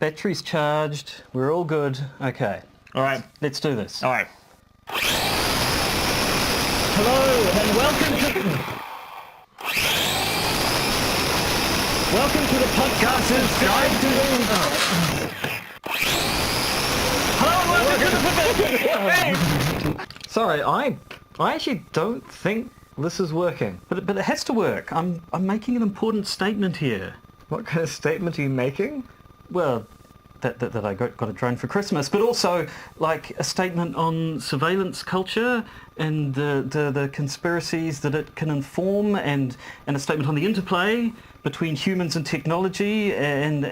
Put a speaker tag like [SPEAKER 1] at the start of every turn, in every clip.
[SPEAKER 1] battery's charged. We're all good. Okay.
[SPEAKER 2] All right.
[SPEAKER 1] Let's do this.
[SPEAKER 2] All right.
[SPEAKER 1] Hello and welcome to the Podcaster's Guide to Sorry, I actually don't think this is working. But it has to work. I'm making an important statement here.
[SPEAKER 2] What kind of statement are you making?
[SPEAKER 1] Well, that I got a drone for Christmas, but also like a statement on surveillance culture and the conspiracies that it can inform, and a statement on the interplay between humans and technology, and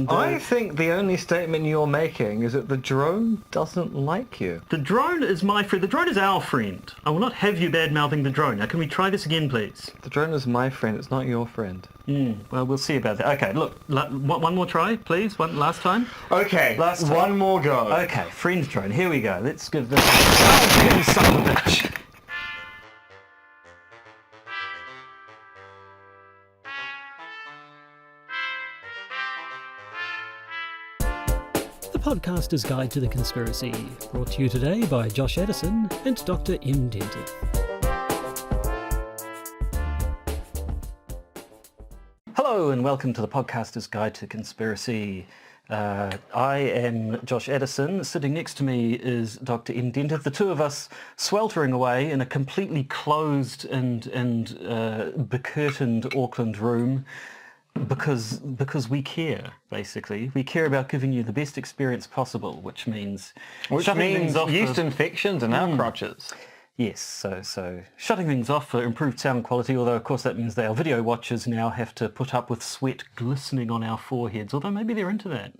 [SPEAKER 2] I think the only statement you're making is that the drone doesn't like you.
[SPEAKER 1] The drone is my friend. The drone is our friend. I will not have you bad-mouthing the drone. Now, can we try this again, please?
[SPEAKER 2] The drone is my friend. It's not your friend.
[SPEAKER 1] Well, we'll see about that. Okay, look, one more try, please. One last time.
[SPEAKER 2] Okay,
[SPEAKER 1] Last time.
[SPEAKER 2] one more go.
[SPEAKER 1] Okay, friend drone. Here we go. Let's give this. Oh, you son of a bitch!
[SPEAKER 3] The Podcaster's Guide to the Conspiracy, brought to you today by Josh Edison and Dr. M. Dentith.
[SPEAKER 1] Hello and welcome to the Podcaster's Guide to Conspiracy. I am Josh Edison. Sitting next to me is Dr. M. Dentith. The two of us sweltering away in a completely closed and becurtained Auckland room because we care, basically. We care about giving you the best experience possible, which means shutting things off
[SPEAKER 2] yeast
[SPEAKER 1] for,
[SPEAKER 2] infections and our crotches.
[SPEAKER 1] Yes, so shutting things off for improved sound quality, although of course that means that our video watchers now have to put up with sweat glistening on our foreheads, although maybe they're into that.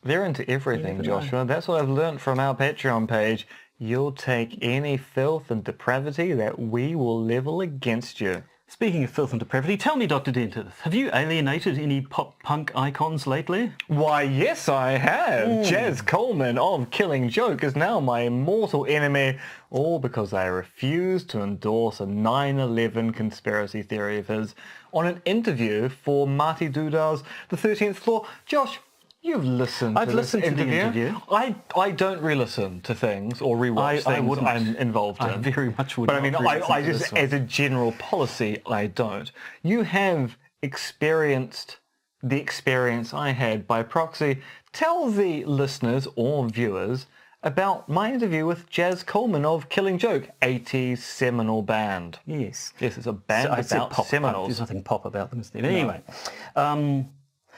[SPEAKER 2] They're into everything,
[SPEAKER 1] Yeah,
[SPEAKER 2] Joshua. That's what I've learnt from our Patreon page. You'll take any filth and depravity that we will level against you.
[SPEAKER 1] Speaking of filth and depravity, tell me, Dr. Dentith, have you alienated any pop-punk icons lately?
[SPEAKER 2] Why, yes, I have. Jaz Coleman of Killing Joke is now my mortal enemy, all because I refused to endorse a 9/11 conspiracy theory of his on an interview for Marty Dudah's The 13th Floor. Josh, you've listened to this interview. I don't re-listen to things or rewatch things I'm involved in.
[SPEAKER 1] I very much would.
[SPEAKER 2] But I mean, I just, as a general policy, I don't. You have experienced the experience I had by proxy. Tell the listeners or viewers about my interview with Jaz Coleman of Killing Joke, 80s seminal band.
[SPEAKER 1] Yes.
[SPEAKER 2] Yes, it's a band about Seminoles.
[SPEAKER 1] There's nothing pop about them, is there? Anyway.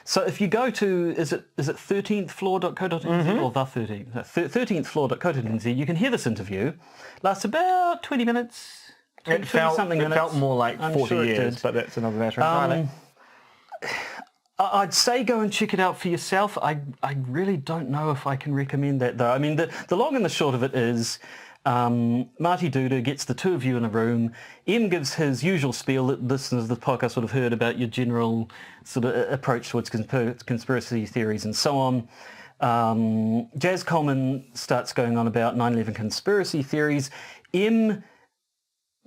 [SPEAKER 1] So if you go to, is it 13thfloor.co.nz or the 13th? 13thfloor.co.nz, you can hear this interview. Lasts about 20 minutes.
[SPEAKER 2] It felt more like 40 years, but that's another matter entirely.
[SPEAKER 1] I'd say go and check it out for yourself. I really don't know if I can recommend that, though. I mean, the long and the short of it is Marty Dudah gets the two of you in a room. M gives his usual spiel that listeners of the podcast would have heard about your general sort of approach towards conspiracy theories and so on. Jaz Coleman starts going on about 9/11 conspiracy theories. M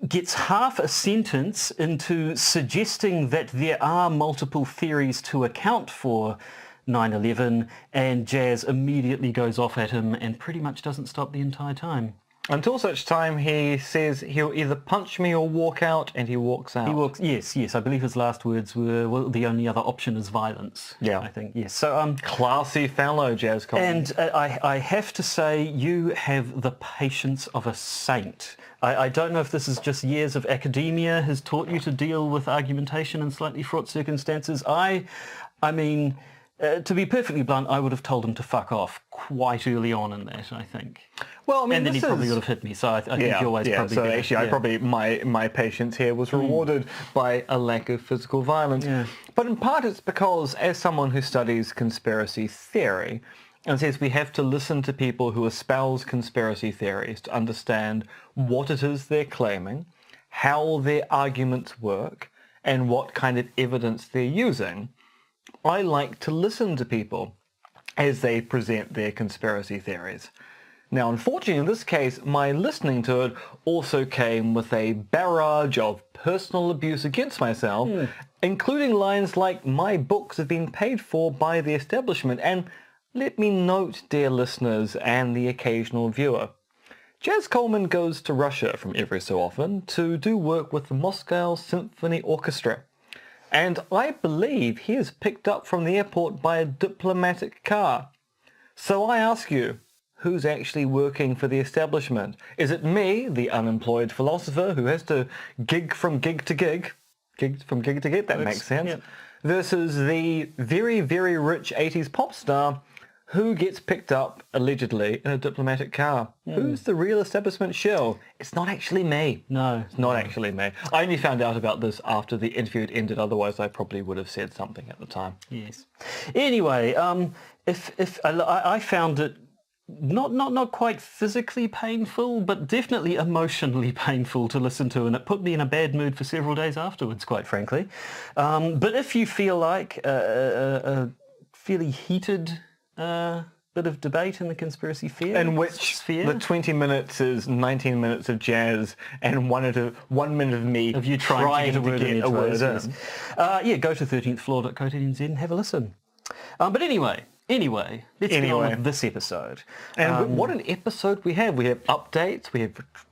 [SPEAKER 1] gets half a sentence into suggesting that there are multiple theories to account for 9/11, and Jaz immediately goes off at him and pretty much doesn't stop the entire time.
[SPEAKER 2] Until such time he says he'll either punch me or walk out, and he walks out.
[SPEAKER 1] He walks. Yes. I believe his last words were, "Well, the only other option is violence."
[SPEAKER 2] Yeah,
[SPEAKER 1] I think yes. So
[SPEAKER 2] classy fellow, Jaz Coleman.
[SPEAKER 1] And I have to say, you have the patience of a saint. I don't know if this is just years of academia has taught you to deal with argumentation in slightly fraught circumstances. I mean, to be perfectly blunt, I would have told him to fuck off quite early on in that, I think.
[SPEAKER 2] Well, I mean,
[SPEAKER 1] and then he probably would have hit me. So I think your way's probably
[SPEAKER 2] so
[SPEAKER 1] better.
[SPEAKER 2] actually, my patience here was rewarded by a lack of physical violence.
[SPEAKER 1] Yeah.
[SPEAKER 2] But in part, it's because as someone who studies conspiracy theory, and says we have to listen to people who espouse conspiracy theories to understand what it is they're claiming, how their arguments work, and what kind of evidence they're using. I like to listen to people as they present their conspiracy theories. Now, unfortunately, in this case, my listening to it also came with a barrage of personal abuse against myself including lines like, "My books have been paid for by the establishment," and let me note, dear listeners and the occasional viewer, Jaz Coleman goes to Russia from every so often to do work with the Moscow Symphony Orchestra. And I believe he is picked up from the airport by a diplomatic car. So I ask you, who's actually working for the establishment? Is it me, the unemployed philosopher who has to gig from gig to gig? Gig from gig to gig, that makes sense.
[SPEAKER 1] Yep.
[SPEAKER 2] Versus the very, very rich 80s pop star who gets picked up, allegedly, in a diplomatic car. Who's the real establishment shill? It's not actually me.
[SPEAKER 1] No.
[SPEAKER 2] It's not actually me. I only found out about this after the interview had ended, otherwise I probably would have said something at the time.
[SPEAKER 1] Yes. Anyway, if I found it not quite physically painful, but definitely emotionally painful to listen to, and it put me in a bad mood for several days afterwards, quite frankly. But if you feel like a fairly heated bit of debate in the conspiracy theory
[SPEAKER 2] In which
[SPEAKER 1] sphere,
[SPEAKER 2] the 20 minutes is 19 minutes of jazz and 1 minute of me
[SPEAKER 1] of you trying to get a word in.
[SPEAKER 2] in.
[SPEAKER 1] Yeah, go to 13thfloor.co.nz and have a listen. But anyway, let's get on with this episode.
[SPEAKER 2] And what an episode we have. We have updates. We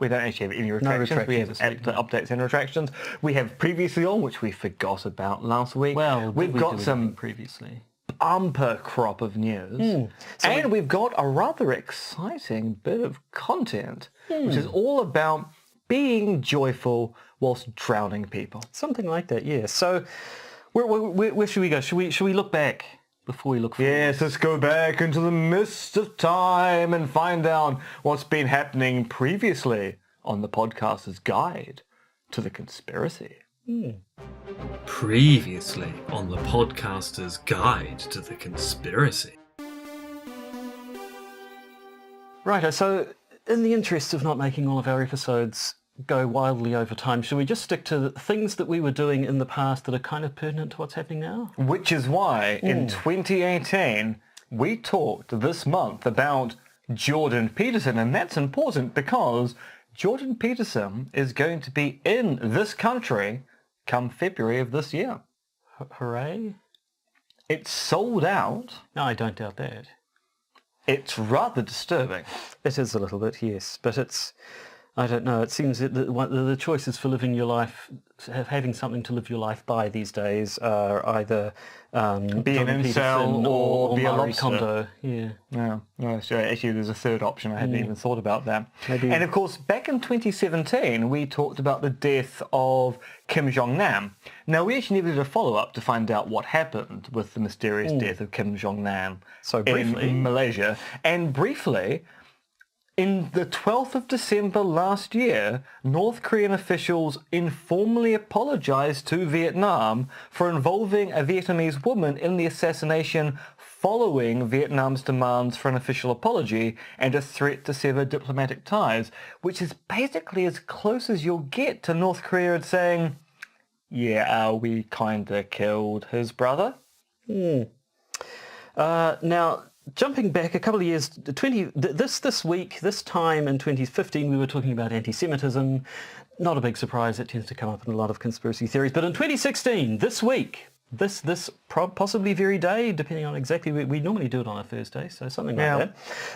[SPEAKER 2] don't actually have any retractions. We have updates and retractions. We have previously on, which we forgot about last week.
[SPEAKER 1] Well,
[SPEAKER 2] we've got some
[SPEAKER 1] previously.
[SPEAKER 2] bumper crop of news. And we've got a rather exciting bit of content, which is all about being joyful whilst drowning people.
[SPEAKER 1] Something like that, yeah. So where should we go? Should we look back before we look forward?
[SPEAKER 2] Yes, let's go back into the mist of time and find out what's been happening previously on the podcaster's guide to the conspiracy.
[SPEAKER 3] Previously on the podcaster's guide to the conspiracy.
[SPEAKER 1] Right, so in the interest of not making all of our episodes go wildly over time, should we just stick to the things that we were doing in the past that are kind of pertinent to what's happening now?
[SPEAKER 2] Which is why in 2018 we talked this month about Jordan Peterson, and that's important because Jordan Peterson is going to be in this country come February of this year.
[SPEAKER 1] Hooray?
[SPEAKER 2] It's sold out.
[SPEAKER 1] No, I don't doubt that.
[SPEAKER 2] It's rather disturbing.
[SPEAKER 1] It is a little bit, yes, but it's, I don't know, it seems that the choices for living your life, having something to live your life by these days are either
[SPEAKER 2] Be an
[SPEAKER 1] Jordan
[SPEAKER 2] incel
[SPEAKER 1] Peterson
[SPEAKER 2] or be a
[SPEAKER 1] Marie
[SPEAKER 2] lobster.
[SPEAKER 1] Kondo. Yeah.
[SPEAKER 2] No, so actually there's a third option. I hadn't even thought about that.
[SPEAKER 1] Maybe.
[SPEAKER 2] And of course, back in 2017, we talked about the death of Kim Jong-nam. Now, we actually never did a follow-up to find out what happened with the mysterious death of Kim Jong-nam
[SPEAKER 1] So briefly.
[SPEAKER 2] in Malaysia. And briefly, in the 12th of December last year, North Korean officials informally apologized to Vietnam for involving a Vietnamese woman in the assassination following Vietnam's demands for an official apology and a threat to sever diplomatic ties, which is basically as close as you'll get to North Korea saying, yeah, we kinda killed his brother.
[SPEAKER 1] Now, jumping back a couple of years, this week, this time in 2015, we were talking about anti-Semitism. Not a big surprise, it tends to come up in a lot of conspiracy theories. But in 2016, this week, this possibly very day, depending on exactly, we normally do it on a Thursday, so something like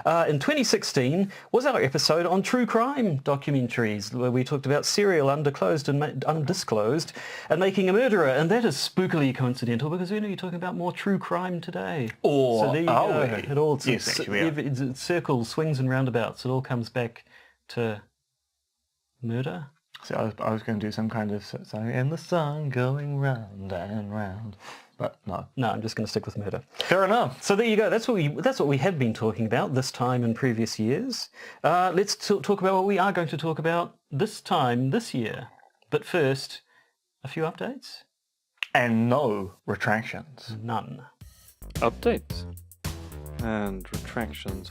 [SPEAKER 1] that. In 2016 was our episode on true crime documentaries, where we talked about serial undisclosed and making a murderer, and that is spookily coincidental because we're going to be talking about more true crime today.
[SPEAKER 2] Or
[SPEAKER 1] so there you
[SPEAKER 2] are
[SPEAKER 1] go.
[SPEAKER 2] we?
[SPEAKER 1] It all
[SPEAKER 2] Yes, actually, we are.
[SPEAKER 1] it circles, swings and roundabouts. It all comes back to murder.
[SPEAKER 2] So I was going to do some kind of song, and the sun going round and round, but no.
[SPEAKER 1] No, I'm just going to stick with murder.
[SPEAKER 2] Fair enough.
[SPEAKER 1] So there you go. That's what we have been talking about this time in previous years. Let's talk about what we are going to talk about this time this year. But first, a few updates.
[SPEAKER 2] And no retractions.
[SPEAKER 1] None.
[SPEAKER 4] Updates and retractions.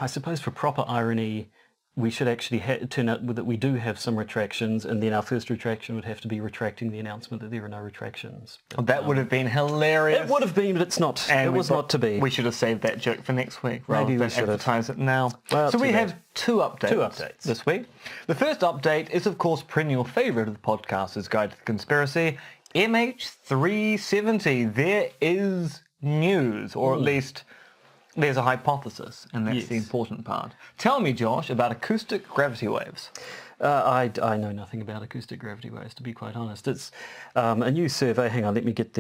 [SPEAKER 1] I suppose for proper irony, we should actually turn out that we do have some retractions, and then our first retraction would have to be retracting the announcement that there are no retractions. But,
[SPEAKER 2] That would have been hilarious.
[SPEAKER 1] it would have been, but it's not.
[SPEAKER 2] And
[SPEAKER 1] it was not to be.
[SPEAKER 2] We should have saved that joke for next week rather
[SPEAKER 1] Maybe we
[SPEAKER 2] than
[SPEAKER 1] should have.
[SPEAKER 2] advertise it now.
[SPEAKER 1] Well,
[SPEAKER 2] so we
[SPEAKER 1] too
[SPEAKER 2] have
[SPEAKER 1] bad.
[SPEAKER 2] two updates this week. The first update is, of course, perennial favourite of the Podcaster's Guide to the Conspiracy, MH370. There is news, or at least there's a hypothesis, and that's the important part. Tell me, Josh, about acoustic gravity waves.
[SPEAKER 1] I know nothing about acoustic gravity waves, to be quite honest. It's a new survey. Hang on, let me get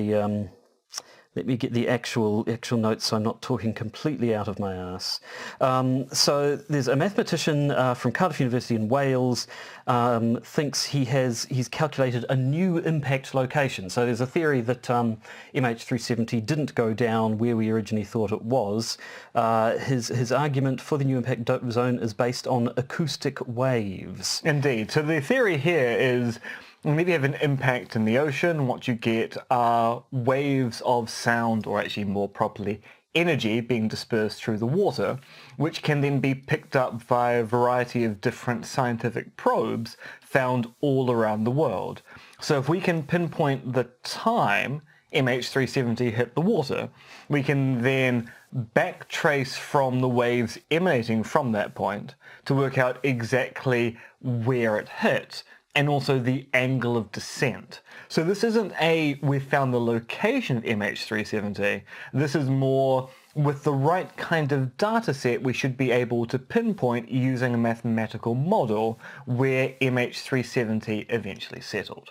[SPEAKER 1] the actual notes so I'm not talking completely out of my arse. So there's a mathematician from Cardiff University in Wales thinks he's calculated a new impact location. So there's a theory that MH370 didn't go down where we originally thought it was. His argument for the new impact zone is based on acoustic waves.
[SPEAKER 2] Indeed. So the theory here is, whenever you have an impact in the ocean, what you get are waves of sound, or actually more properly, energy being dispersed through the water, which can then be picked up by a variety of different scientific probes found all around the world. So if we can pinpoint the time MH370 hit the water, we can then backtrace from the waves emanating from that point to work out exactly where it hit, and also the angle of descent. So this isn't we've found the location of MH370. This is more, with the right kind of data set, we should be able to pinpoint using a mathematical model where MH370 eventually settled.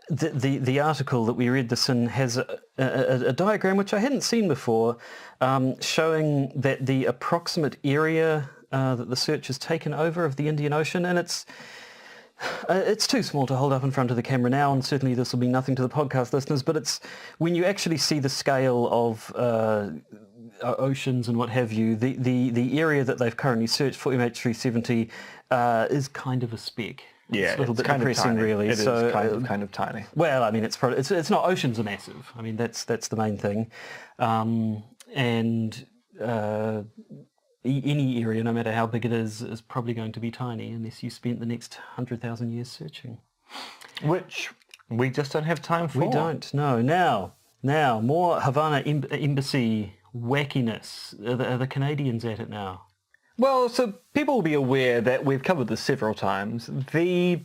[SPEAKER 1] The article that we read this in has a diagram which I hadn't seen before, showing that the approximate area that the search has taken over of the Indian Ocean, and it's too small to hold up in front of the camera now, and certainly this will be nothing to the podcast listeners, but it's when you actually see the scale of oceans and what have you, the area that they've currently searched for MH370 is kind of a speck.
[SPEAKER 2] Yeah,
[SPEAKER 1] it's a little bit
[SPEAKER 2] kind
[SPEAKER 1] depressing,
[SPEAKER 2] of tiny.
[SPEAKER 1] really.
[SPEAKER 2] It is kind of tiny.
[SPEAKER 1] Well, I mean, it's not, oceans are massive. I mean, that's the main thing, and any area, no matter how big it is probably going to be tiny unless you spent the next 100,000 years searching.
[SPEAKER 2] Which we just don't have time for.
[SPEAKER 1] We don't, no. Now, more Havana embassy wackiness. Are the Canadians at it now?
[SPEAKER 2] Well, so people will be aware that we've covered this several times. The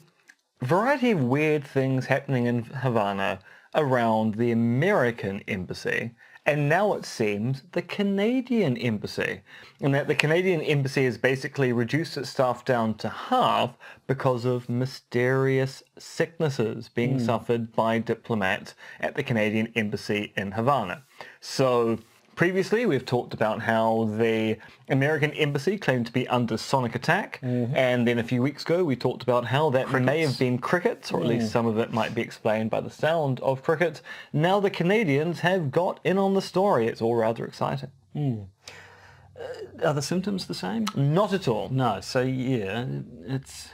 [SPEAKER 2] variety of weird things happening in Havana around the American embassy, and now it seems the Canadian embassy. And that the Canadian embassy has basically reduced its staff down to half because of mysterious sicknesses being suffered by diplomats at the Canadian embassy in Havana. So previously, we've talked about how the American embassy claimed to be under sonic attack, and then a few weeks ago we talked about how that may have been crickets, or at least some of it might be explained by the sound of crickets. Now the Canadians have got in on the story. It's all rather exciting.
[SPEAKER 1] Are the symptoms the same?
[SPEAKER 2] Not at all.
[SPEAKER 1] No, so yeah, it's...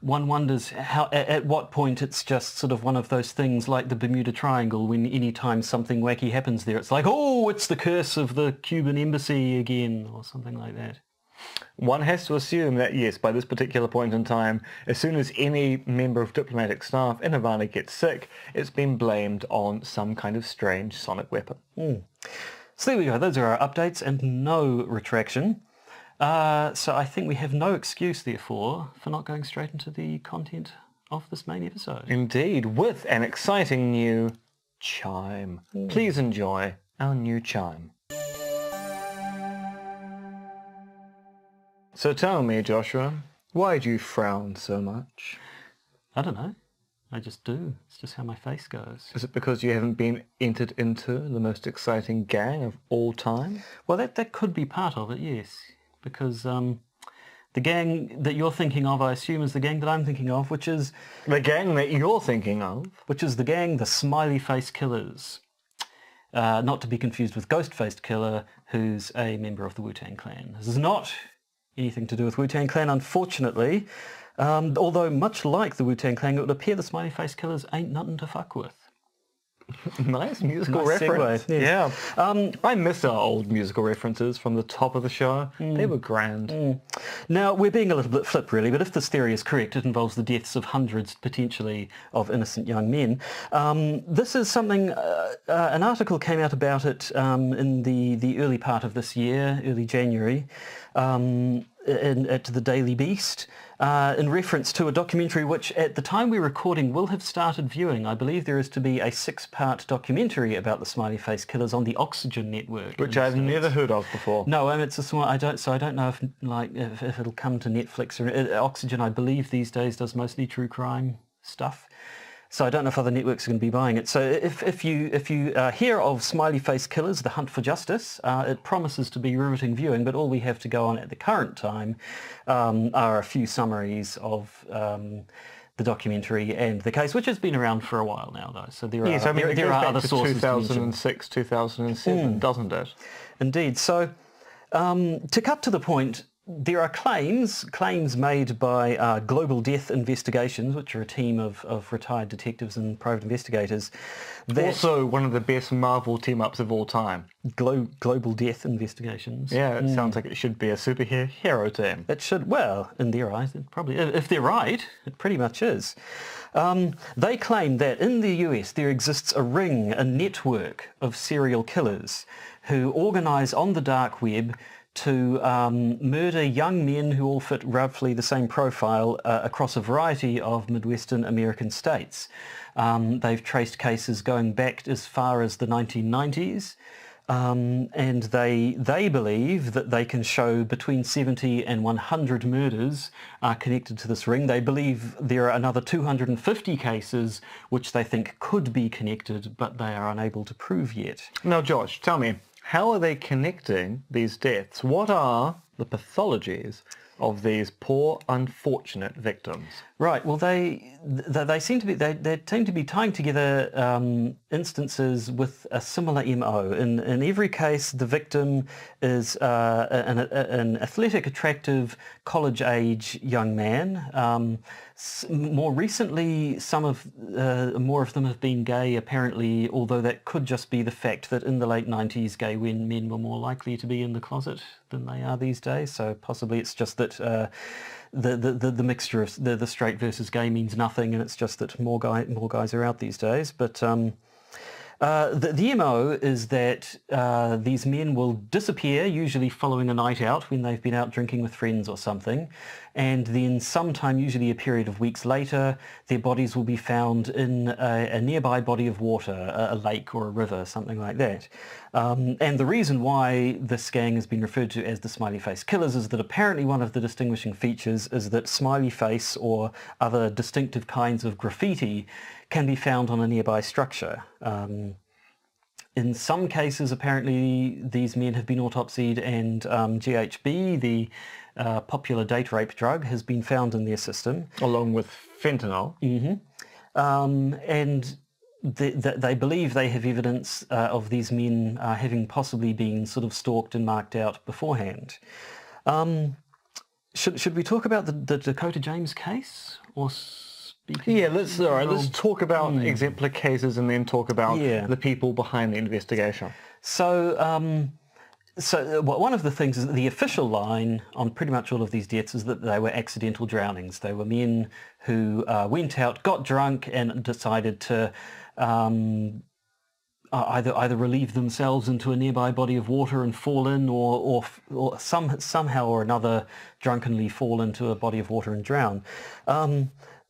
[SPEAKER 1] One wonders how, at what point it's just sort of one of those things like the Bermuda Triangle, when any time something wacky happens there, it's like, oh, it's the curse of the Cuban embassy again, or something like that.
[SPEAKER 2] One has to assume that, yes, by this particular point in time, as soon as any member of diplomatic staff in Havana gets sick, it's been blamed on some kind of strange sonic weapon.
[SPEAKER 1] So there we go. Those are our updates and no retraction. So I think we have no excuse, therefore, for not going straight into the content of this main episode.
[SPEAKER 2] Indeed, with an exciting new chime. Please enjoy our new chime. So tell me, Joshua, why do you frown so much?
[SPEAKER 1] I don't know. I just do. It's just how my face goes.
[SPEAKER 2] Is it because you haven't been entered into the most exciting gang of all time?
[SPEAKER 1] Well, that could be part of it, yes. Because the gang that you're thinking of, I assume, is the gang that I'm thinking of, which is...
[SPEAKER 2] The gang that you're thinking of?
[SPEAKER 1] Which is the gang, the Smiley Face Killers. Not to be confused with Ghost-Faced Killer, who's a member of the Wu-Tang Clan. This is not anything to do with Wu-Tang Clan, unfortunately. Although, much like the Wu-Tang Clan, it would appear the Smiley Face Killers ain't nothing to fuck with.
[SPEAKER 2] Nice musical
[SPEAKER 1] Nice
[SPEAKER 2] reference.
[SPEAKER 1] segue, yes.
[SPEAKER 2] Yeah. I miss our old musical references from the top of the show. They were grand.
[SPEAKER 1] Now, we're being a little bit flip, really, but if this theory is correct, it involves the deaths of hundreds, potentially, of innocent young men. This is something, an article came out about it in the early part of this year, early January, at the Daily Beast, in reference to a documentary which, at the time we're recording, will have started viewing. I believe there is to be a 6-part documentary about the Smiley Face Killers on the Oxygen network.
[SPEAKER 2] Which I've never heard of before.
[SPEAKER 1] No, it's a small. I don't know if it'll come to Netflix or Oxygen. I believe these days does mostly true crime stuff. So I don't know if other networks are going to be buying it. So if you hear of Smiley Face Killers, The Hunt for Justice, it promises to be riveting viewing, but all we have to go on at the current time are a few summaries of the documentary and the case, which has been around for a while now, though. So there are other sources.
[SPEAKER 2] 2006, 2007, doesn't it?
[SPEAKER 1] Indeed. So to cut to the point, there are claims made by Global Death Investigations, which are a team of retired detectives and private investigators.
[SPEAKER 2] Also one of the best Marvel team-ups of all time.
[SPEAKER 1] Global Death Investigations.
[SPEAKER 2] Yeah, it sounds like it should be a superhero team.
[SPEAKER 1] It should, well, in their eyes, it probably, if they're right, it pretty much is. They claim that in the US there exists a network of serial killers who organise on the dark web to murder young men who all fit roughly the same profile across a variety of Midwestern American states. They've traced cases going back as far as the 1990s, and they believe that they can show between 70 and 100 murders connected to this ring. They believe there are another 250 cases which they think could be connected, but they are unable to prove yet.
[SPEAKER 2] Now, Josh, tell me, how are they connecting these deaths? What are the pathologies of these poor, unfortunate victims?
[SPEAKER 1] Right. Well, they seem to be tying together instances with a similar MO. In every case, the victim is an athletic, attractive, college-age young man. More recently, more of them have been gay, apparently, although that could just be the fact that in the late 90s, gay men were more likely to be in the closet than they are these days. So possibly it's just that the mixture of the straight versus gay means nothing, and it's just that more guys are out these days. But the MO is that these men will disappear, usually following a night out when they've been out drinking with friends or something, and then sometime, usually a period of weeks later, their bodies will be found in a nearby body of water, a lake or a river, something like that. And the reason why this gang has been referred to as the Smiley Face Killers is that apparently one of the distinguishing features is that smiley face or other distinctive kinds of graffiti can be found on a nearby structure. In some cases, apparently, these men have been autopsied, and GHB, the popular date rape drug, has been found in their system.
[SPEAKER 2] Along with fentanyl.
[SPEAKER 1] Mm-hmm. And they believe they have evidence of these men having possibly been sort of stalked and marked out beforehand. Should we talk about the Dakota James case? Or
[SPEAKER 2] yeah, let's talk about exemplar cases and then talk about the people behind the investigation.
[SPEAKER 1] So, one of the things is that the official line on pretty much all of these deaths is that they were accidental drownings. They were men who went out, got drunk, and decided to either relieve themselves into a nearby body of water and fall in, or somehow or another drunkenly fall into a body of water and drown.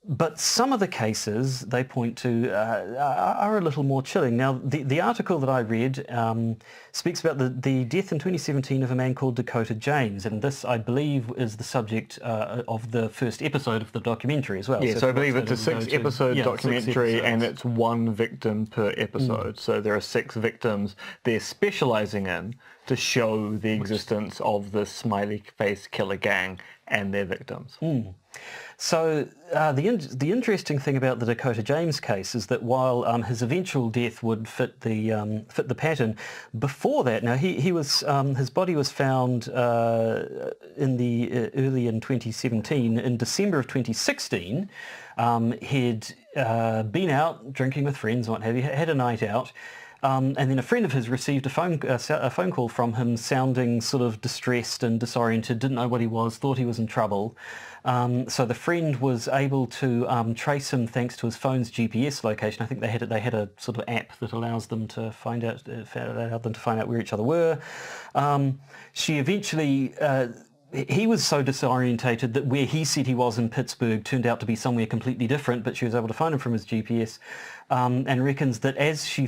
[SPEAKER 1] But some of the cases they point to are a little more chilling. Now, the article that I read speaks about the death in 2017 of a man called Dakota James, and this, I believe, is the subject of the first episode of the documentary as well.
[SPEAKER 2] Yeah, so I believe it's a 6-episode documentary, and it's one victim per episode. So there are 6 victims they're specialising in to show the existence of the Smiley Face Killer gang and their victims.
[SPEAKER 1] So the interesting thing about the Dakota James case is that while his eventual death would fit the pattern, before that, now he was his body was found early in 2017. In December of 2016, he'd been out drinking with friends, what have you, had a night out. And then a friend of his received a phone call from him sounding sort of distressed and disoriented, didn't know what he was, thought he was in trouble. So the friend was able to trace him thanks to his phone's GPS location. I think they had a sort of app that allows them to find out where each other were. She eventually. He was so disorientated that where he said he was in Pittsburgh turned out to be somewhere completely different, but she was able to find him from his GPS, and reckons that as she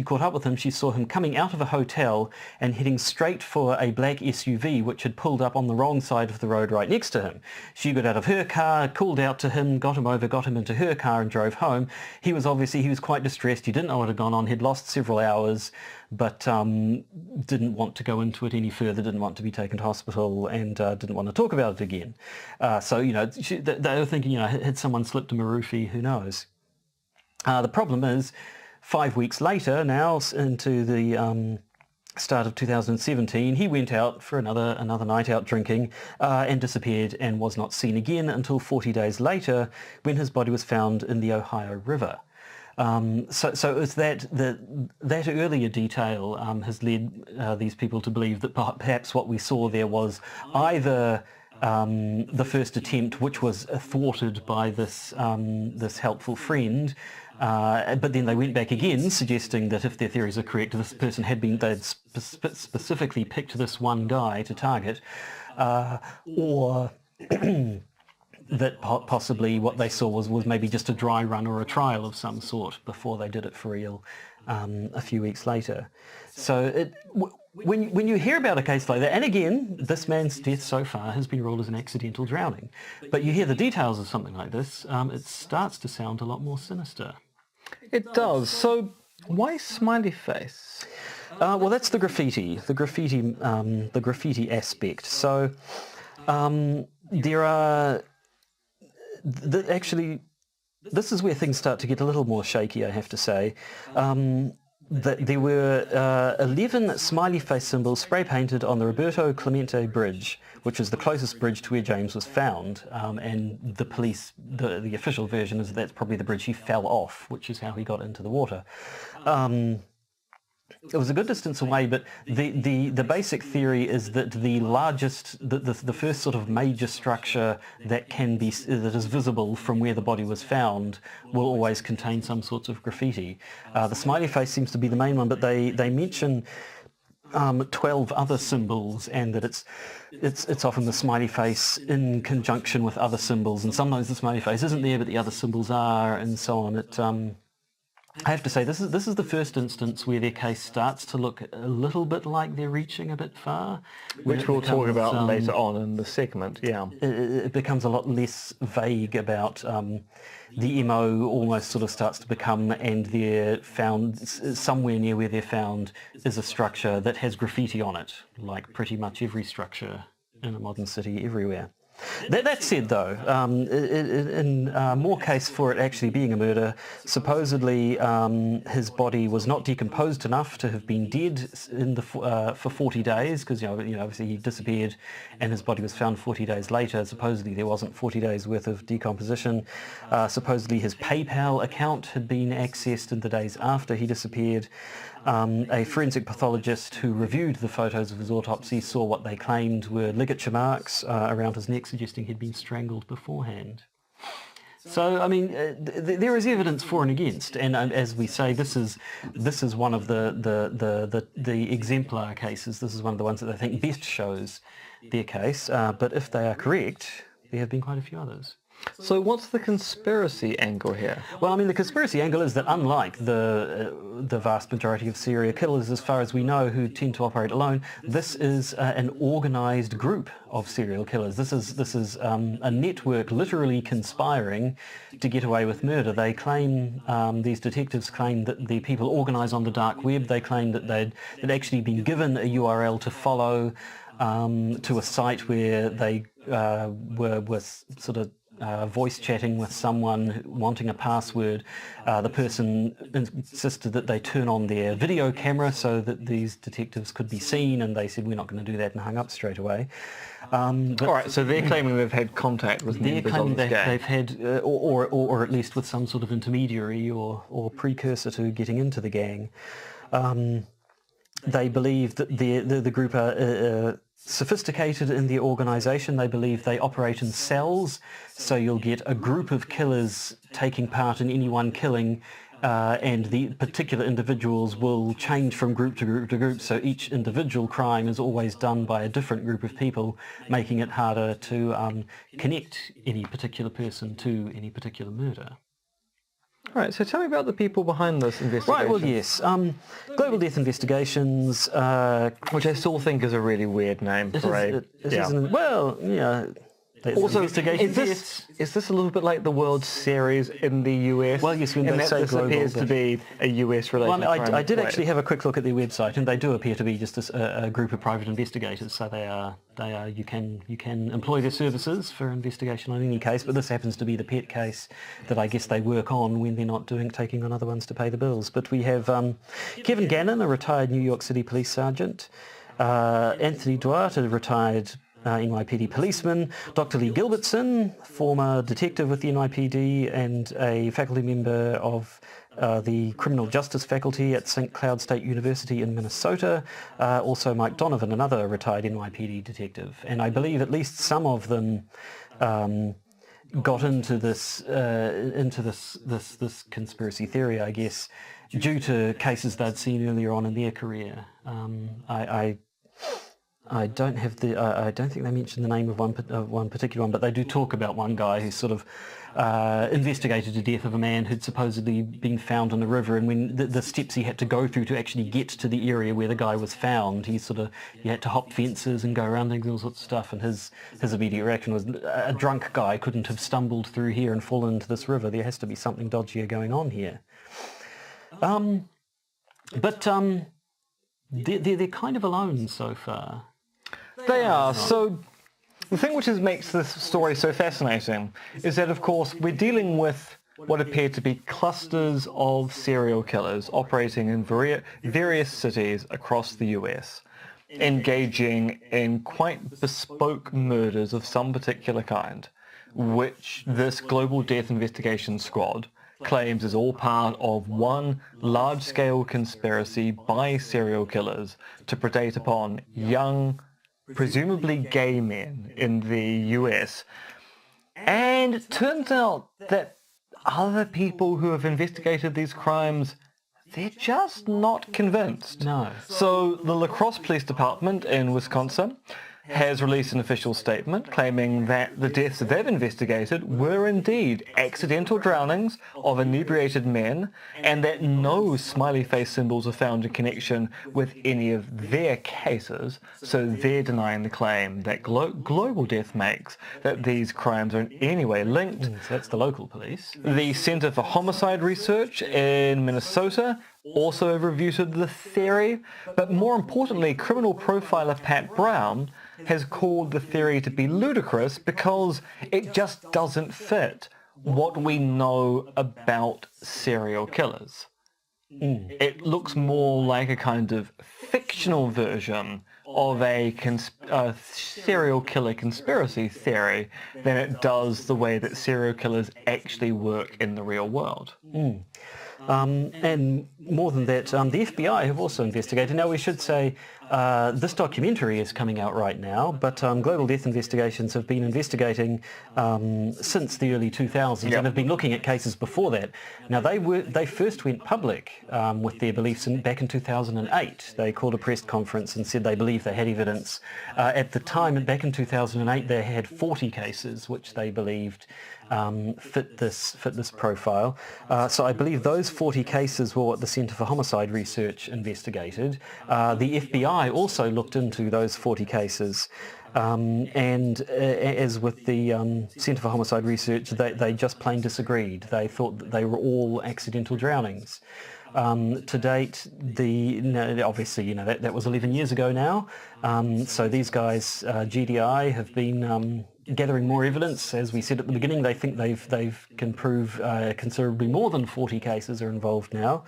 [SPEAKER 1] caught up with him, she saw him coming out of a hotel and heading straight for a black SUV which had pulled up on the wrong side of the road right next to him. She got out of her car, called out to him, got him into her car and drove home. He was quite distressed. He didn't know what had gone on. He'd lost several hours, but didn't want to go into it any further, didn't want to be taken to hospital, and didn't want to talk about it again. So, they were thinking, had someone slipped him a roofie, who knows? The problem is, 5 weeks later, now into the start of 2017, he went out for another night out drinking and disappeared and was not seen again until 40 days later when his body was found in the Ohio River. So it's that earlier detail has led these people to believe that perhaps what we saw there was either the first attempt, which was thwarted by this helpful friend, but then they went back again, suggesting that if their theories are correct, this person they'd specifically picked this one guy to target, or that possibly what they saw was maybe just a dry run or a trial of some sort before they did it for real a few weeks later. So when you hear about a case like that, and again, this man's death so far has been ruled as an accidental drowning, but you hear the details of something like this, it starts to sound a lot more sinister.
[SPEAKER 2] It does. So why Smiley Face?
[SPEAKER 1] Well, that's the graffiti aspect. So there are... Actually, this is where things start to get a little more shaky, I have to say. There were 11 smiley face symbols spray painted on the Roberto Clemente Bridge, which is the closest bridge to where James was found, and the police, the official version is that's probably the bridge he fell off, which is how he got into the water. It was a good distance away, but the basic theory is that the largest, the first sort of major structure that is visible from where the body was found will always contain some sorts of graffiti. The smiley face seems to be the main one, but they mention 12 other symbols, and that it's often the smiley face in conjunction with other symbols, and sometimes the smiley face isn't there, but the other symbols are, and so on. I have to say, this is the first instance where their case starts to look a little bit like they're reaching a bit far.
[SPEAKER 2] Which we'll talk about later on in the segment, yeah.
[SPEAKER 1] It becomes a lot less vague about the MO almost sort of starts to become, and they're found, somewhere near where they're found is a structure that has graffiti on it, like pretty much every structure in a modern city everywhere. That said, though, in more case for it actually being a murder, supposedly his body was not decomposed enough to have been dead for 40 days, because obviously he disappeared and his body was found 40 days later. Supposedly there wasn't 40 days worth of decomposition. Supposedly his PayPal account had been accessed in the days after he disappeared. A forensic pathologist who reviewed the photos of his autopsy saw what they claimed were ligature marks around his neck, suggesting he'd been strangled beforehand. So, I mean, there is evidence for and against, and as we say, this is one of the exemplar cases. This is one of the ones that I think best shows their case. But if they are correct, there have been quite a few others.
[SPEAKER 2] So what's the conspiracy angle here?
[SPEAKER 1] Well, I mean, the conspiracy angle is that unlike the vast majority of serial killers, as far as we know, who tend to operate alone, this is an organised group of serial killers. This is a network literally conspiring to get away with murder. They claim, these detectives claim that the people organise on the dark web. They claim that they'd actually been given a URL to follow, to a site where they were sort of voice chatting with someone wanting a password. The person insisted that they turn on their video camera so that these detectives could be seen, and they said, we're not going to do that, and hung up straight away. But
[SPEAKER 2] All right, so they're claiming they've had contact with
[SPEAKER 1] they're
[SPEAKER 2] members of
[SPEAKER 1] claiming
[SPEAKER 2] this gang.
[SPEAKER 1] they've had, or at least with some sort of intermediary or precursor to getting into the gang. They believe that the group are sophisticated in their organisation. They believe they operate in cells, so you'll get a group of killers taking part in any one killing, and the particular individuals will change from group to group to group, so each individual crime is always done by a different group of people, making it harder to connect any particular person to any particular murder.
[SPEAKER 2] All right, so tell me about the people behind this investigation.
[SPEAKER 1] Right, well, yes. Global Death Investigations...
[SPEAKER 2] which I still think is a really weird name for
[SPEAKER 1] well, yeah...
[SPEAKER 2] Also,
[SPEAKER 1] investigation
[SPEAKER 2] is this a little bit like the World Series in the US?
[SPEAKER 1] Well, yes, when
[SPEAKER 2] and
[SPEAKER 1] they
[SPEAKER 2] that
[SPEAKER 1] say
[SPEAKER 2] this
[SPEAKER 1] global,
[SPEAKER 2] appears to be a US-related
[SPEAKER 1] Well,
[SPEAKER 2] crime.
[SPEAKER 1] I did actually have a quick look at their website, and they do appear to be just a group of private investigators. So they are. You can employ their services for investigation on any case, but this happens to be the pet case that I guess they work on when they're not taking on other ones to pay the bills. But we have Kevin Gannon, a retired New York City police sergeant, Anthony Duarte, a retired NYPD policeman, Dr. Lee Gilbertson, former detective with the NYPD and a faculty member of the Criminal Justice Faculty at St. Cloud State University in Minnesota, also Mike Donovan, another retired NYPD detective. And I believe at least some of them got into this conspiracy theory, I guess, due to cases they'd seen earlier on in their career. I don't have I don't think they mentioned the name of one particular one, but they do talk about one guy who sort of investigated the death of a man who'd supposedly been found in the river, and when the steps he had to go through to actually get to the area where the guy was found, he had to hop fences and go around things and all sorts of stuff, and his immediate reaction was, a drunk guy couldn't have stumbled through here and fallen into this river. There has to be something dodgier going on here. They're kind of alone so far.
[SPEAKER 2] They are. So the thing which makes this story so fascinating is that, of course, we're dealing with what appear to be clusters of serial killers operating in various cities across the US, engaging in quite bespoke murders of some particular kind, which this Global Death Investigation Squad claims is all part of one large-scale conspiracy by serial killers to predate upon young, presumably gay men in the US. And it turns out that other people who have investigated these crimes, they're just not convinced.
[SPEAKER 1] No.
[SPEAKER 2] So the La Crosse Police Department in Wisconsin has released an official statement claiming that the deaths that they've investigated were indeed accidental drownings of inebriated men, and that no smiley face symbols are found in connection with any of their cases. So they're denying the claim that Global Death makes that these crimes are in any way linked.
[SPEAKER 1] So that's the local police.
[SPEAKER 2] The Center for Homicide Research in Minnesota also refuted the theory, but more importantly, criminal profiler Pat Brown has called the theory to be ludicrous because it just doesn't fit what we know about serial killers. It looks more like a kind of fictional version of a serial killer conspiracy theory than it does the way that serial killers actually work in the real world.
[SPEAKER 1] And more than that, the FBI have also investigated. Now, we should say this documentary is coming out right now, but Global Death Investigations have been investigating since the early 2000s and have been looking at cases before that. Now, they first went public with their beliefs back in 2008. They called a press conference and said they believed they had evidence. At the time, back in 2008, they had 40 cases which they believed fit this profile. So I believe those 40 cases were what the Center for Homicide Research investigated. The FBI also looked into those 40 cases, and as with the Center for Homicide Research, they just plain disagreed. They thought that they were all accidental drownings. To date, obviously, that was 11 years ago now. So these guys, GDI, have been gathering more evidence. As we said at the beginning, they think they can prove considerably more than 40 cases are involved now.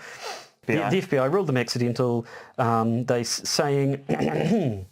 [SPEAKER 1] The FBI ruled them accidental. Saying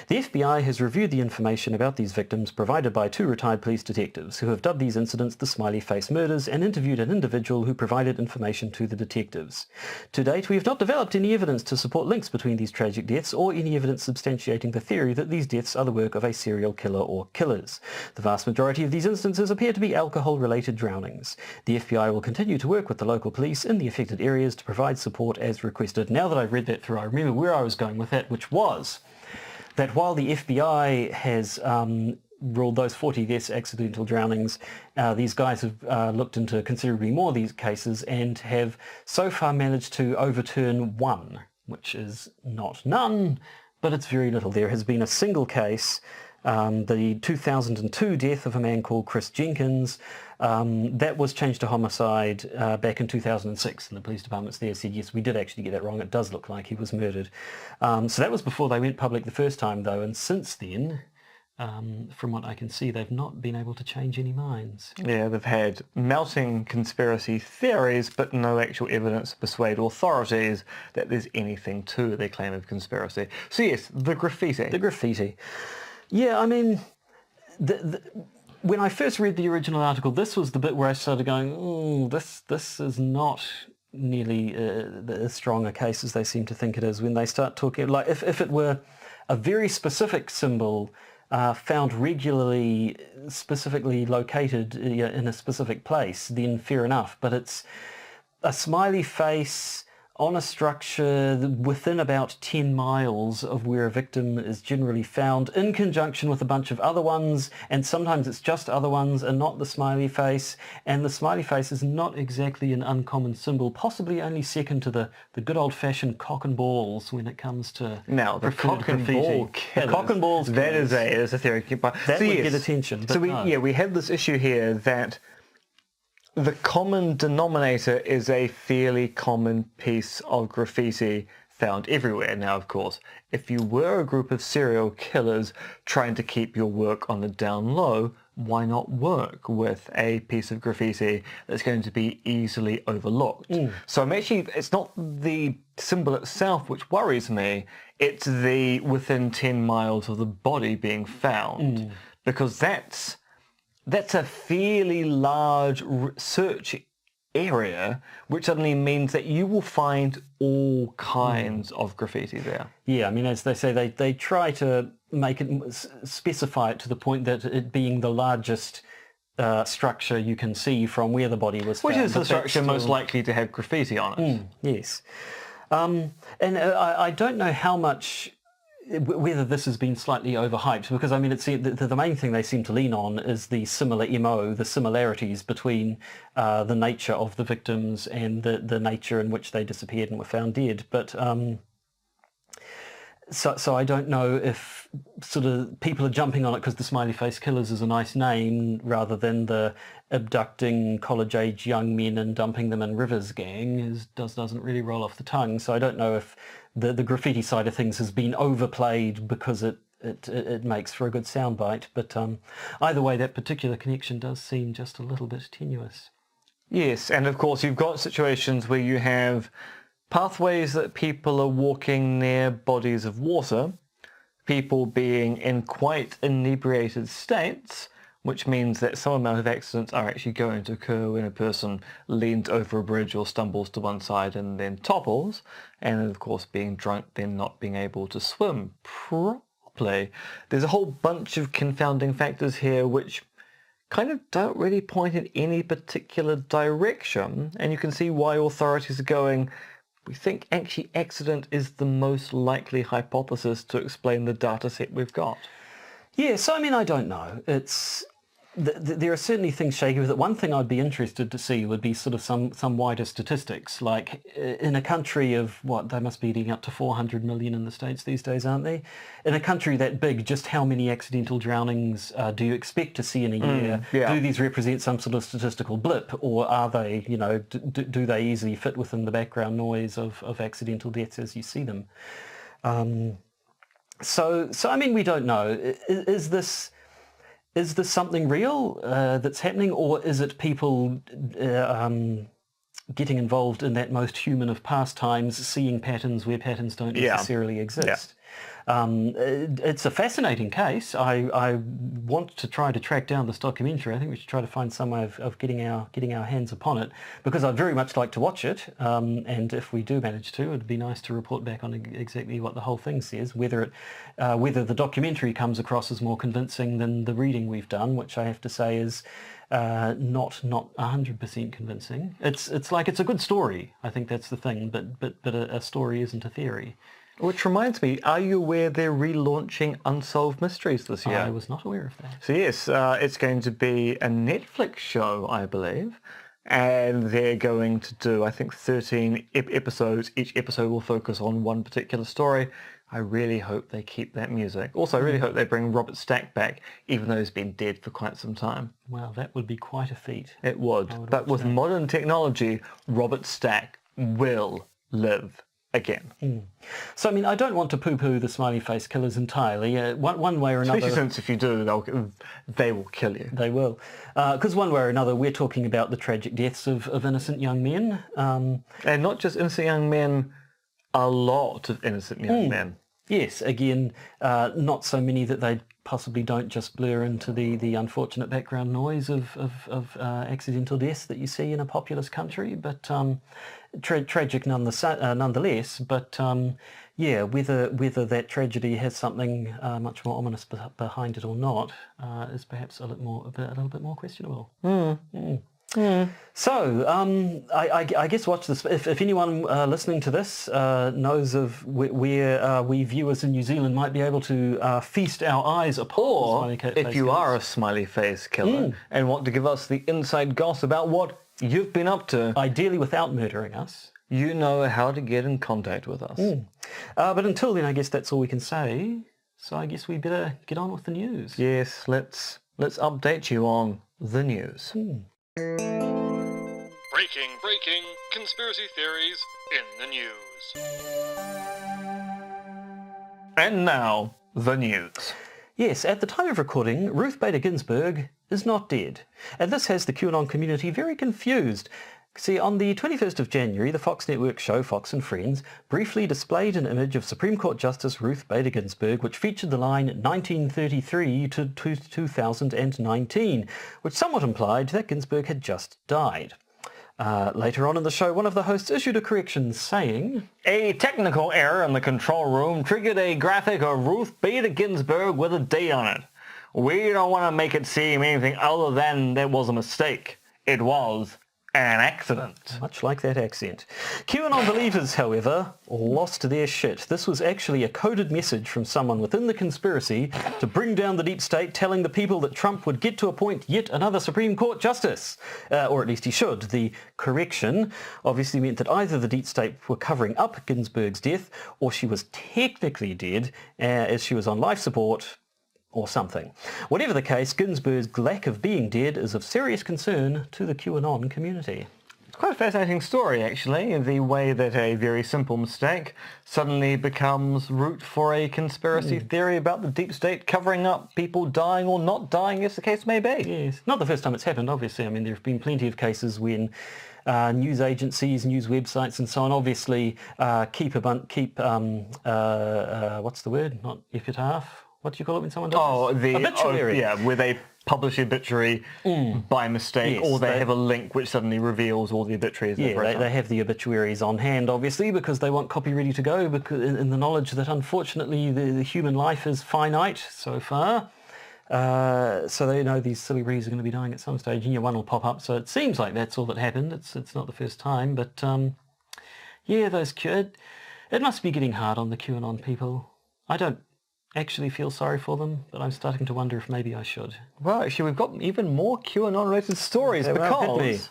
[SPEAKER 1] the FBI has reviewed the information about these victims provided by 2 retired police detectives who have dubbed these incidents the Smiley Face murders and interviewed an individual who provided information to the detectives. To date, we have not developed any evidence to support links between these tragic deaths or any evidence substantiating the theory that these deaths are the work of a serial killer or killers. The vast majority of these instances appear to be alcohol-related drownings. The FBI will continue to work with the local police in the affected areas to provide support as requested. Now that I've read that through, I remember where I was going with that, which was that while the FBI has ruled those 40 deaths accidental drownings, these guys have looked into considerably more of these cases and have so far managed to overturn 1, which is not none, but it's very little. There has been a single case, the 2002 death of a man called Chris Jenkins, that was changed to homicide back in 2006, and the police departments there said, yes, we did actually get that wrong. It does look like he was murdered. So that was before they went public the first time, though, and since then, from what I can see, they've not been able to change any minds.
[SPEAKER 2] Yeah, they've had melting conspiracy theories, but no actual evidence to persuade authorities that there's anything to their claim of conspiracy. So yes, the graffiti.
[SPEAKER 1] The graffiti. Yeah, I mean, when I first read the original article, this was the bit where I started going, this is not nearly as strong a case as they seem to think it is. When they start talking, like if it were a very specific symbol found regularly, specifically located in a specific place, then fair enough. But it's a smiley face on a structure within about 10 miles of where a victim is generally found, in conjunction with a bunch of other ones, and sometimes it's just other ones and not the smiley face, and the smiley face is not exactly an uncommon symbol, possibly only second to the good old-fashioned cock and balls when it comes to
[SPEAKER 2] now the cock and ball killers.
[SPEAKER 1] The cock and balls killers.
[SPEAKER 2] That is a theory.
[SPEAKER 1] That would get attention.
[SPEAKER 2] So we have this issue here that the common denominator is a fairly common piece of graffiti found everywhere. Now, of course, if you were a group of serial killers trying to keep your work on the down low, why not work with a piece of graffiti that's going to be easily overlooked? So it's not the symbol itself which worries me, it's the within 10 miles of the body being found, because that's a fairly large search area, which suddenly means that you will find all kinds of graffiti there.
[SPEAKER 1] Yeah, I mean, as they say, they try to make it, specify it to the point that it being the largest structure you can see from where the body was found.
[SPEAKER 2] Which is the structure most likely to have graffiti on it.
[SPEAKER 1] Yes. And I don't know how much, whether this has been slightly overhyped, because I mean, the main thing they seem to lean on is the similar MO, the similarities between the nature of the victims and the nature in which they disappeared and were found dead. But so I don't know if sort of people are jumping on it because the Smiley Face Killers is a nice name rather than the abducting college-age young men and dumping them in rivers gang doesn't really roll off the tongue. So I don't know if the graffiti side of things has been overplayed because it makes for a good soundbite. But either way, that particular connection does seem just a little bit tenuous.
[SPEAKER 2] Yes, and of course you've got situations where you have pathways that people are walking near bodies of water, people being in quite inebriated states, which means that some amount of accidents are actually going to occur when a person leans over a bridge or stumbles to one side and then topples, and of course being drunk then not being able to swim properly. There's a whole bunch of confounding factors here which kind of don't really point in any particular direction, and you can see why authorities are going, we think actually accident is the most likely hypothesis to explain the data set we've got.
[SPEAKER 1] Yeah, so I mean, I don't know. It's there are certainly things shaky with it. One thing I'd be interested to see would be sort of some wider statistics. Like in a country of what, they must be eating up to 400 million in the States these days, aren't they? In a country that big, just how many accidental drownings do you expect to see in a year?
[SPEAKER 2] Yeah.
[SPEAKER 1] Do these represent some sort of statistical blip, or are they, do they easily fit within the background noise of accidental deaths as you see them? So I mean, we don't know. Is this something real that's happening, or is it people getting involved in that most human of pastimes, seeing patterns where patterns don't necessarily exist? It's a fascinating case. I want to try to track down this documentary. I think we should try to find some way of getting our hands upon it, because I'd very much like to watch it. And if we do manage to, it'd be nice to report back on exactly what the whole thing says, whether the documentary comes across as more convincing than the reading we've done, which I have to say is not 100% convincing. It's like, it's a good story. I think that's the thing, but a story isn't a theory.
[SPEAKER 2] Which reminds me, are you aware they're relaunching Unsolved Mysteries this year?
[SPEAKER 1] I was not aware of that.
[SPEAKER 2] So yes, it's going to be a Netflix show, I believe, and they're going to do, I think, 13 episodes. Each episode will focus on one particular story. I really hope they keep that music. Also, I really hope they bring Robert Stack back, even though he's been dead for quite some time.
[SPEAKER 1] Well, that would be quite a feat.
[SPEAKER 2] It would. But with modern technology, Robert Stack will live again.
[SPEAKER 1] So, I mean, I don't want to poo-poo the Smiley Face Killers entirely. One way or another...
[SPEAKER 2] Especially since if you do, they will kill you.
[SPEAKER 1] They will. Because one way or another, we're talking about the tragic deaths of innocent young men.
[SPEAKER 2] And not just innocent young men, a lot of innocent young men.
[SPEAKER 1] Yes, again, not so many that they possibly don't just blur into the unfortunate background noise of accidental deaths that you see in a populous country, but tragic nonetheless. But whether that tragedy has something much more ominous behind it or not is perhaps a little bit more questionable. So, I guess watch this. If anyone listening to this knows of where we viewers in New Zealand might be able to feast our eyes upon,
[SPEAKER 2] or if you are a Smiley Face Killer and want to give us the inside gossip about what you've been up to,
[SPEAKER 1] ideally without murdering us,
[SPEAKER 2] you know how to get in contact with us.
[SPEAKER 1] But until then, I guess that's all we can say. So I guess we better get on with the news.
[SPEAKER 2] Yes, let's update you on the news.
[SPEAKER 5] Breaking conspiracy theories in the news.
[SPEAKER 2] And now, the news.
[SPEAKER 1] Yes, at the time of recording, Ruth Bader Ginsburg is not dead. And this has the QAnon community very confused. See, on the 21st of January, the Fox Network show Fox and Friends briefly displayed an image of Supreme Court Justice Ruth Bader Ginsburg, which featured the line 1933 to 2019, which somewhat implied that Ginsburg had just died. Later on in the show, one of the hosts issued a correction saying,
[SPEAKER 2] "A technical error in the control room triggered a graphic of Ruth Bader Ginsburg with a date on it. We don't want to make it seem anything other than there was a mistake. It was an accident."
[SPEAKER 1] Much like that accent. QAnon believers, however, lost their shit. This was actually a coded message from someone within the conspiracy to bring down the deep state, telling the people that Trump would get to appoint yet another Supreme Court justice. Or at least he should. The correction obviously meant that either the deep state were covering up Ginsburg's death, or she was technically dead, as she was on life support, or something. Whatever the case, Ginsburg's lack of being dead is of serious concern to the QAnon community.
[SPEAKER 2] It's quite a fascinating story, actually, the way that a very simple mistake suddenly becomes root for a conspiracy theory about the deep state covering up people dying or not dying, as the case may be.
[SPEAKER 1] Yes. Not the first time it's happened, obviously. I mean, there have been plenty of cases when news agencies, news websites and so on obviously keep what's the word? Not epitaph. What do you call it when someone dies?
[SPEAKER 2] Oh, the
[SPEAKER 1] obituary.
[SPEAKER 2] where they publish the obituary by mistake,
[SPEAKER 1] Yes,
[SPEAKER 2] or they have a link which suddenly reveals all the obituaries.
[SPEAKER 1] Yeah, they have the obituaries on hand, obviously, because they want copy ready to go, because in the knowledge that unfortunately the human life is finite so far. So they know these celebrities are going to be dying at some stage, and one will pop up. So it seems like that's all that happened. It's not the first time, but yeah, it must be getting hard on the QAnon people. I don't actually feel sorry for them, but I'm starting to wonder if maybe I should.
[SPEAKER 2] Well, actually, we've got even more QAnon-related stories
[SPEAKER 1] Yeah, well, hit me.
[SPEAKER 2] because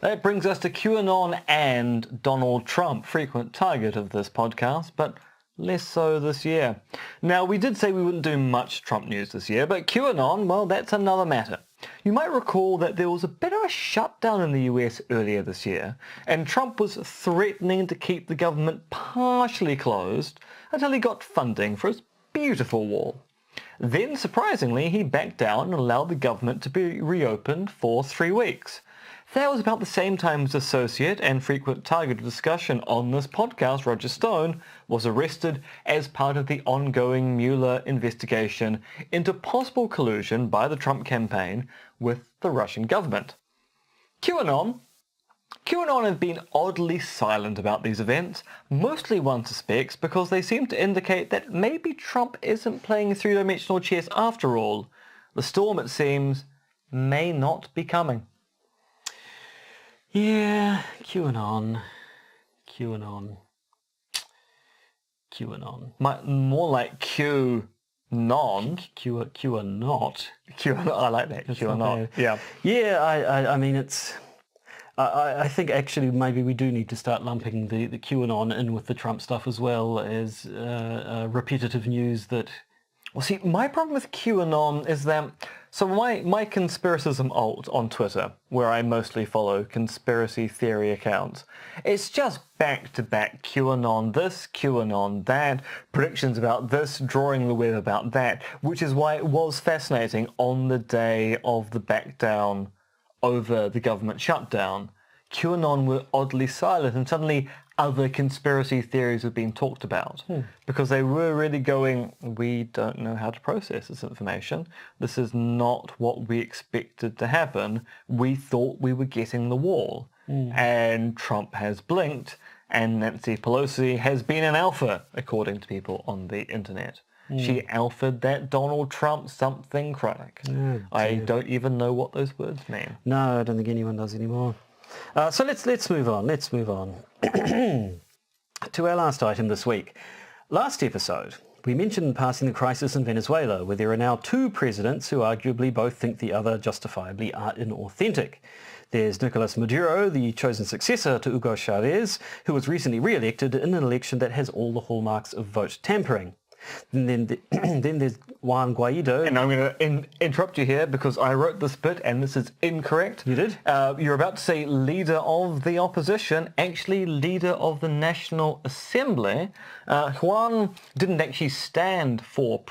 [SPEAKER 2] that brings us to QAnon and Donald Trump, frequent target of this podcast, but less so this year. Now, we did say we wouldn't do much Trump news this year, but QAnon, well, that's another matter. You might recall that there was a bit of a shutdown in the US earlier this year, and Trump was threatening to keep the government partially closed until he got funding for his beautiful wall. Then, surprisingly, he backed down and allowed the government to be reopened for 3 weeks. That was about the same time as associate and frequent target of discussion on this podcast, Roger Stone, was arrested as part of the ongoing Mueller investigation into possible collusion by the Trump campaign with the Russian government. QAnon have been oddly silent about these events, mostly one suspects because they seem to indicate that maybe Trump isn't playing three-dimensional chess after all. The storm, it seems, may not be coming.
[SPEAKER 1] Yeah, QAnon.
[SPEAKER 2] More like Q-non.
[SPEAKER 1] QAnot.
[SPEAKER 2] I like that. Q-not. Yeah.
[SPEAKER 1] Yeah, I mean, it's... I think actually maybe we do need to start lumping the QAnon in with the Trump stuff as well as repetitive news that...
[SPEAKER 2] Well, see, my problem with QAnon is that... So my Conspiracism alt on Twitter, where I mostly follow conspiracy theory accounts, it's just back-to-back QAnon this, QAnon that, predictions about this, drawing the web about that, which is why it was fascinating on the day of the back-down over the government shutdown. QAnon were oddly silent and suddenly other conspiracy theories were being talked about because they were really going, we don't know how to process this information. This is not what we expected to happen. We thought we were getting the wall. And Trump has blinked and Nancy Pelosi has been an alpha, according to people on the internet. She alphaed that Donald Trump something chronic. I don't even know what those words mean.
[SPEAKER 1] No, I don't think anyone does anymore. So let's move on. Let's move on to our last item this week. Last episode, we mentioned passing the crisis in Venezuela, where there are now two presidents who arguably both think the other justifiably are inauthentic. There's Nicolas Maduro, the chosen successor to Hugo Chavez, who was recently re-elected in an election that has all the hallmarks of vote tampering. And then there's Juan Guaido.
[SPEAKER 2] And I'm going to interrupt you here because I wrote this bit and this is incorrect.
[SPEAKER 1] You did?
[SPEAKER 2] You're about to say leader of the opposition, actually leader of the National Assembly. Juan didn't actually stand for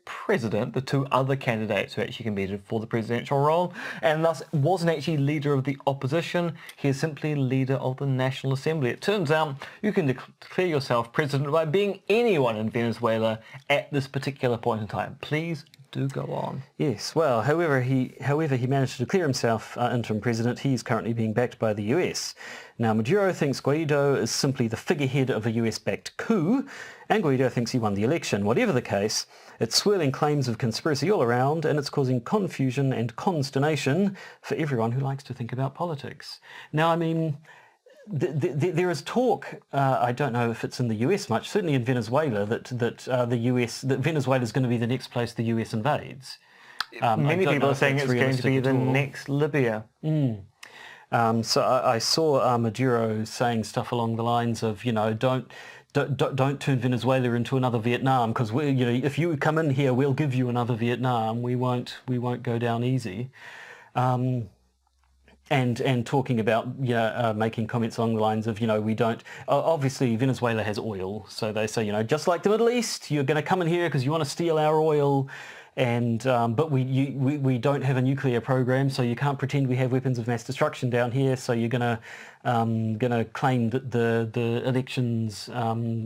[SPEAKER 2] president, the two other candidates who actually competed for the presidential role, and thus wasn't actually leader of the opposition. He is simply leader of the National Assembly. It turns out you can declare yourself president by being anyone in Venezuela at this particular point in time. Please do go on.
[SPEAKER 1] Yes, well, however he managed to declare himself interim president, he's currently being backed by the US. Now, Maduro thinks Guaido is simply the figurehead of a US-backed coup, and Guaido thinks he won the election. Whatever the case, it's swirling claims of conspiracy all around, and it's causing confusion and consternation for everyone who likes to think about politics. Now, I mean, there is talk, I don't know if it's in the US much, certainly in Venezuela, that Venezuela is going to be the next place the US invades.
[SPEAKER 2] Many people are saying it's going to be the next Libya.
[SPEAKER 1] So I saw Maduro saying stuff along the lines of, don't turn Venezuela into another Vietnam, because if you come in here, we'll give you another Vietnam. We won't go down easy. And talking about making comments along the lines of we don't, obviously Venezuela has oil, so they say just like the Middle East, you're going to come in here because you want to steal our oil, and but we don't have a nuclear program, so you can't pretend we have weapons of mass destruction down here, so you're going to claim that the election's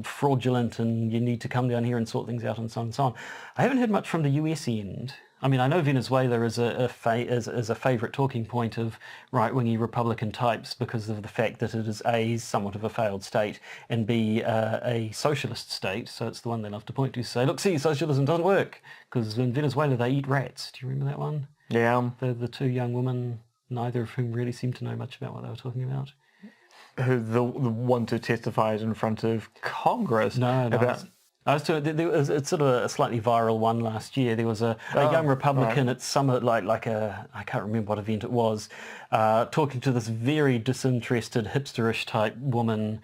[SPEAKER 1] fraudulent and you need to come down here and sort things out and so on and so on. I haven't heard much from the US end. I mean, I know Venezuela is a favourite talking point of right-wingy Republican types because of the fact that it is A, somewhat of a failed state, and B, a socialist state, so it's the one they love to point to. Say, look, see, socialism doesn't work, because in Venezuela they eat rats. Do you remember that one?
[SPEAKER 2] Yeah.
[SPEAKER 1] The two young women, neither of whom really seemed to know much about what they were talking about.
[SPEAKER 2] Who the one who testified in front of Congress about...
[SPEAKER 1] It's sort of a slightly viral one last year. There was a young Republican at Summit, like I can't remember what event it was, talking to this very disinterested, hipsterish type woman.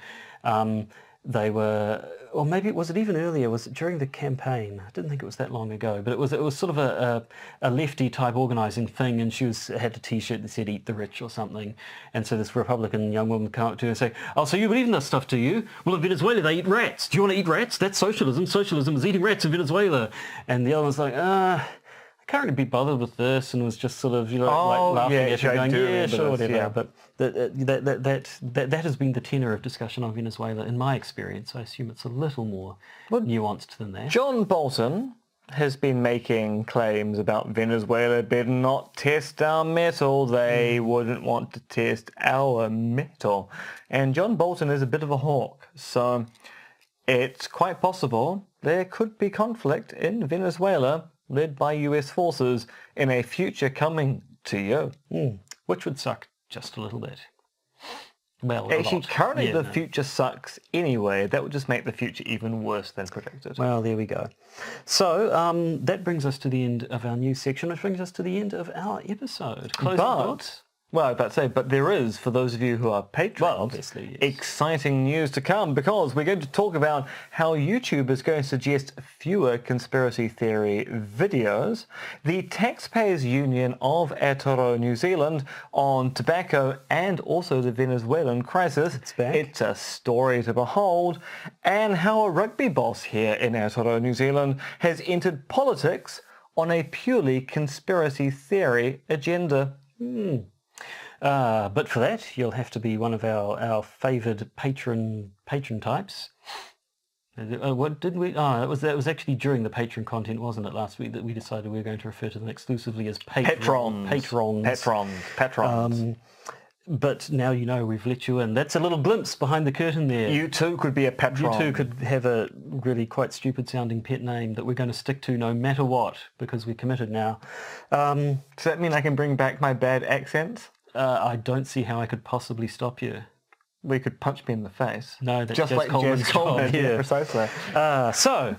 [SPEAKER 1] They were, or maybe was it even earlier? Was it during the campaign? I didn't think it was that long ago, but it was sort of a lefty type organising thing, and she had a T-shirt that said "Eat the Rich" or something, and so this Republican young woman would come up to her and say, "Oh, so you believe in this stuff, do you? Well, in Venezuela they eat rats. Do you want to eat rats? That's socialism. Socialism is eating rats in Venezuela." And the other one's like, I can't really be bothered with this, and was just sort of laughing at her, going, "Yeah, sure, whatever." Yeah. But that has been the tenor of discussion on Venezuela in my experience. I assume it's a little more nuanced than that.
[SPEAKER 2] John Bolton has been making claims about Venezuela better not test our metal. They wouldn't want to test our metal. And John Bolton is a bit of a hawk, so it's quite possible there could be conflict in Venezuela led by US forces in a future coming to you.
[SPEAKER 1] Which would suck just a little bit. Well,
[SPEAKER 2] actually, currently the future sucks anyway. That would just make the future even worse than predicted.
[SPEAKER 1] Well, there we go. So that brings us to the end of our news section, which brings us to the end of our episode. Closing thoughts?
[SPEAKER 2] Well, I was about to say, but there is, for those of you who are patrons,
[SPEAKER 1] obviously, yes,
[SPEAKER 2] exciting news to come, because we're going to talk about how YouTube is going to suggest fewer conspiracy theory videos, the Taxpayers Union of Aotearoa, New Zealand, on tobacco and also the Venezuelan crisis. It's a story to behold, and how a rugby boss here in Aotearoa, New Zealand, has entered politics on a purely conspiracy theory agenda.
[SPEAKER 1] But for that, you'll have to be one of our favoured patron types. What did we? That was actually during the patron content, wasn't it, last week, that we decided we were going to refer to them exclusively as patrons. But now you know we've let you in. That's a little glimpse behind the curtain there.
[SPEAKER 2] You too could be a patron.
[SPEAKER 1] You too could have a really quite stupid sounding pet name that we're going to stick to no matter what, because we're committed now.
[SPEAKER 2] Does that mean I can bring back my bad accent?
[SPEAKER 1] I don't see how I could possibly stop you.
[SPEAKER 2] Well, you could punch me in the face.
[SPEAKER 1] No, that's
[SPEAKER 2] just like Jaz Coleman.
[SPEAKER 1] Yeah,
[SPEAKER 2] precisely.
[SPEAKER 1] So,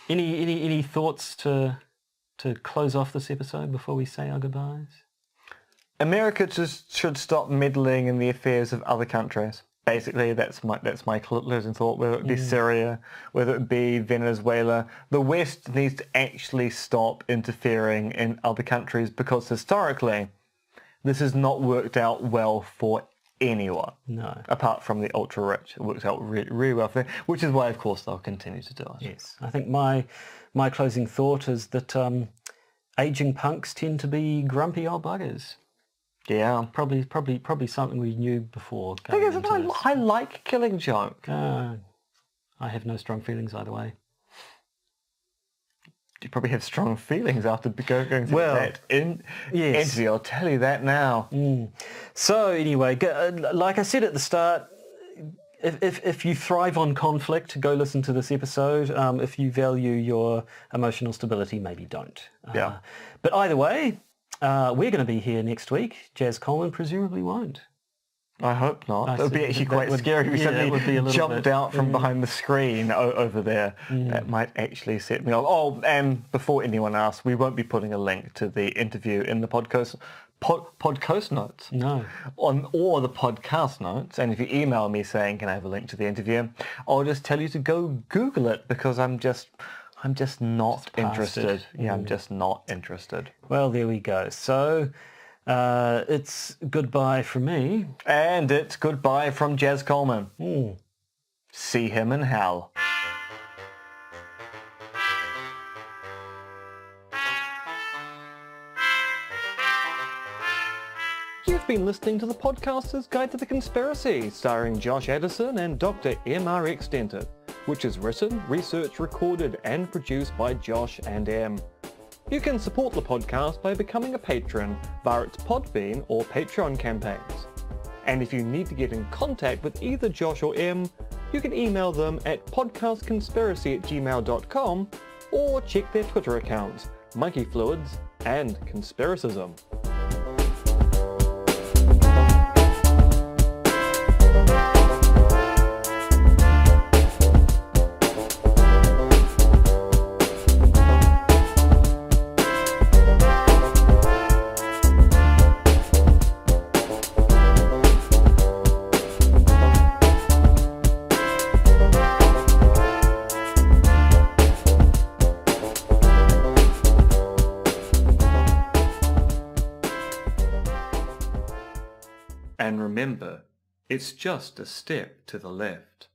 [SPEAKER 1] any thoughts to close off this episode before we say our goodbyes?
[SPEAKER 2] America just should stop meddling in the affairs of other countries. Basically, that's my closing thought. Whether it be Syria, whether it be Venezuela, the West needs to actually stop interfering in other countries, because historically, this has not worked out well for anyone.
[SPEAKER 1] No.
[SPEAKER 2] Apart from the ultra-rich. It works out really well for them, which is why, of course, they'll continue to do it.
[SPEAKER 1] Yes. I think my closing thought is that aging punks tend to be grumpy old buggers.
[SPEAKER 2] Yeah.
[SPEAKER 1] Probably something we knew before.
[SPEAKER 2] I like Killing Joke.
[SPEAKER 1] I have no strong feelings either way.
[SPEAKER 2] You probably have strong feelings after going through that interview. I'll tell you that now.
[SPEAKER 1] So anyway, like I said at the start, if you thrive on conflict, go listen to this episode. If you value your emotional stability, maybe don't. But either way, we're going to be here next week. Jaz Coleman presumably won't.
[SPEAKER 2] I hope not. That would be actually quite scary. We suddenly jumped out from behind the screen over there. That might actually set me off. Oh, and before anyone asks, we won't be putting a link to the interview in the podcast notes.
[SPEAKER 1] No.
[SPEAKER 2] Or the podcast notes. And if you email me saying, can I have a link to the interview, I'll just tell you to go Google it, because I'm just not interested. Yeah, I'm just not interested.
[SPEAKER 1] Well, there we go. So it's goodbye from me.
[SPEAKER 2] And it's goodbye from Jaz Coleman. See him in hell. You've been listening to the Podcaster's Guide to the Conspiracy, starring Josh Addison and Dr. MRX Dentith, which is written, researched, recorded and produced by Josh and M. You can support the podcast by becoming a patron via its Podbean or Patreon campaigns. And if you need to get in contact with either Josh or M, you can email them at podcastconspiracy@gmail.com or check their Twitter accounts, Monkey Fluids and Conspiracism. remember, it's just a step to the left.